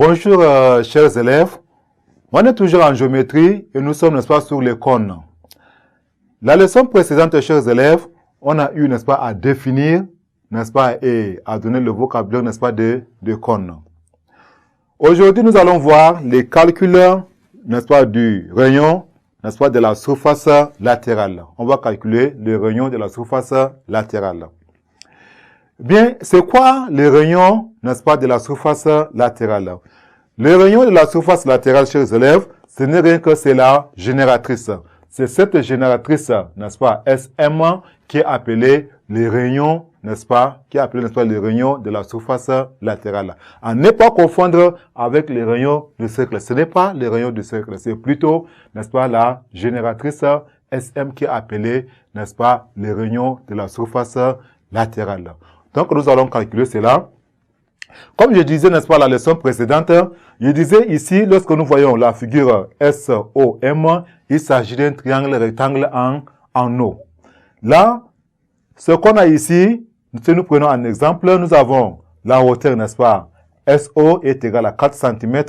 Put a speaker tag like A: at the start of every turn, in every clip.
A: Bonjour chers élèves, on est toujours en géométrie et nous sommes, n'est-ce pas, sur les cônes. La leçon précédente, chers élèves, on a eu, n'est-ce pas, à définir, n'est-ce pas, et à donner le vocabulaire, n'est-ce pas, de cônes. Aujourd'hui, nous allons voir les calculs, n'est-ce pas, du rayon, n'est-ce pas, de la surface latérale. On va calculer le rayon de la surface latérale. Bien, c'est quoi le rayon, n'est-ce pas, de la surface latérale? Le rayon de la surface latérale, chers élèves, ce n'est rien que c'est la génératrice. C'est cette génératrice, n'est-ce pas, SM, qui est appelée le rayon, n'est-ce pas, qui est appelé, n'est-ce pas, le rayon de la surface latérale. À ne pas confondre avec les rayons de cercle. Ce n'est pas le rayon de cercle, c'est plutôt, n'est-ce pas, la génératrice SM qui est appelée, n'est-ce pas, le rayon de la surface latérale. Donc, nous allons calculer cela. Comme je disais, n'est-ce pas, la leçon précédente, je disais ici, lorsque nous voyons la figure SOM, il s'agit d'un triangle rectangle en O. Là, ce qu'on a ici, si nous prenons un exemple, nous avons la hauteur, n'est-ce pas, SO est égal à 4 cm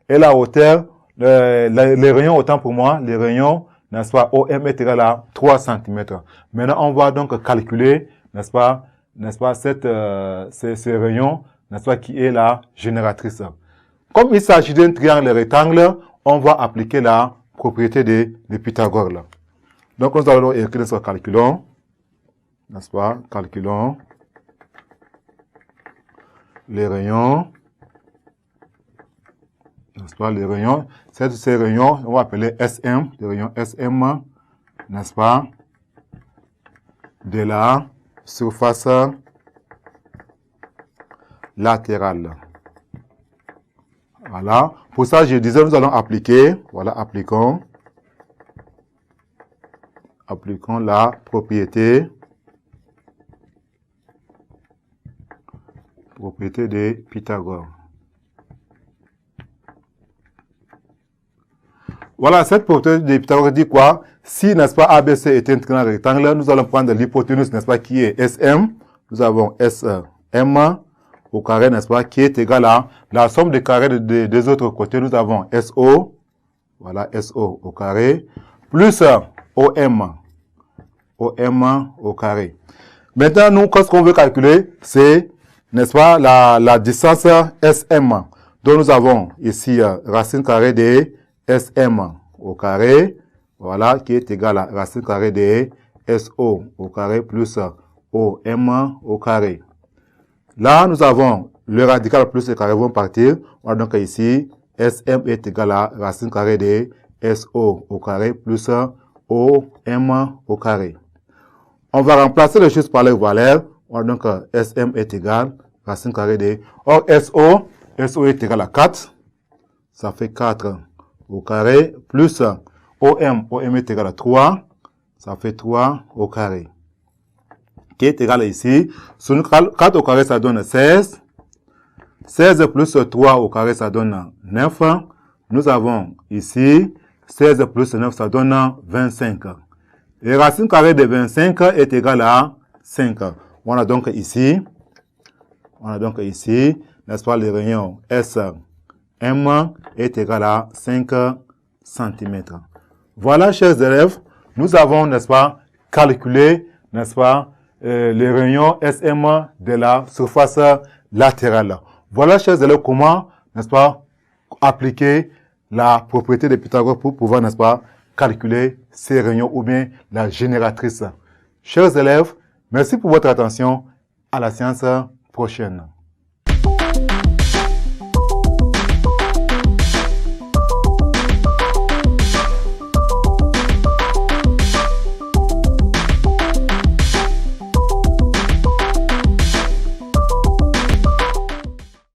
A: et la hauteur, les rayons, autant pour moi, les rayons, n'est-ce pas, OM est égal à 3 cm. Maintenant, on va donc calculer, n'est-ce pas, ces rayons, n'est-ce pas, qui est la génératrice. Comme il s'agit d'un triangle rectangle, on va appliquer la propriété de Pythagore. Là. Donc, nous allons écrire ce calculons, n'est-ce pas, calculons les rayons, n'est-ce pas, les rayons, ces rayons, on va appeler SM, les rayons SM, n'est-ce pas, de la surface latérale. Voilà. Pour ça, je disais, nous allons appliquer, voilà, appliquons la propriété de Pythagore. Voilà, cette propriété de Pythagore dit quoi? Si, n'est-ce pas, ABC est un triangle rectangle, nous allons prendre l'hypoténuse, n'est-ce pas, qui est SM. Nous avons SM au carré, n'est-ce pas, qui est égal à la somme des carrés des autres côtés. Nous avons SO, voilà, SO au carré, plus OM au carré. Maintenant, nous, ce qu'on veut calculer, c'est, n'est-ce pas, la distance SM. Donc, nous avons ici racine carrée de SM au carré, voilà, qui est égal à racine carrée de SO au carré plus OM au carré. Là, nous avons le radical plus le carré vont partir. On a donc ici, SM est égal à racine carrée de SO au carré plus OM au carré. On va remplacer les choses par les valeurs. On a donc SM est égal à racine carrée de... Or, SO est égal à 4. Ça fait 4 au carré plus OM est égal à 3. Ça fait 3 au carré. Qui est égal ici. Sur 4 au carré, ça donne 16. 16 plus 3 au carré, ça donne 9. Nous avons ici 16 plus 9, ça donne 25. Et racine carrée de 25 est égal à 5. On a donc ici, n'est-ce pas, le rayon SM est égal à 5 cm. Voilà, chers élèves, nous avons, n'est-ce pas, calculé, n'est-ce pas, les rayons SM de la surface latérale. Voilà, chers élèves, comment, n'est-ce pas, appliquer la propriété de Pythagore pour pouvoir, n'est-ce pas, calculer ces rayons ou bien la génératrice. Chers élèves, merci pour votre attention. À la séance prochaine.